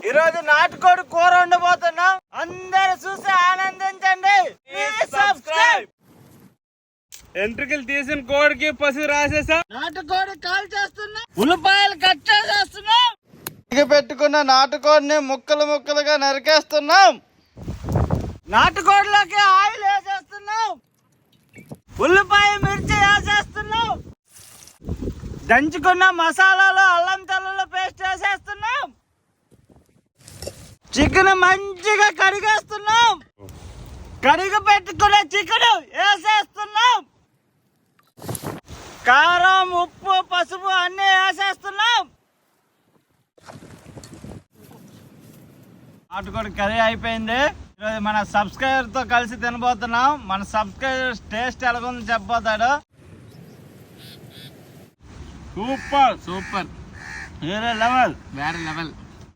ఈరోజు నాటుకోడి కూర వండబోతున్నాం. అందరు చూసి ఆనందించండి. సబ్స్క్రైబ్. ఎంట్రుకలు తీసిన కోడికి పసుపు రాసేసా. నాటుకోడి కాల్ చేస్తున్నా, ఉల్లిపాయలు కట్ చేసేస్తున్నాం. పెట్టుకున్న నాటుకోడిని ముక్కలు ముక్కలుగా నరికేస్తున్నాం. నాటుకోడిలోకి ఆయిల్ వేసేస్తున్నాం. ఉల్లిపాయ మిర్చి వేసేస్తున్నాం. దంచుకున్న మసాలాలు అల్లం తెల్లుల్లి పేస్ట్ వేసేస్తున్నాం. చికెన్ మంచిగా కడిగేస్తున్నాం. కడిగి పెట్టుకునే చికెన్ వేసేస్తున్నాం. కారం, ఉప్పు, పసుపు అన్ని వేసేస్తున్నాం. నాటుకోడి కర్రీ అయిపోయింది. ఈరోజు మన సబ్స్క్రైబర్ తో కలిసి తినబోతున్నాం. మన సబ్స్క్రైబర్ టేస్ట్ ఎలాగుంది చెప్పబోతాడు. సూపర్ సూపర్, వేరే లెవెల్.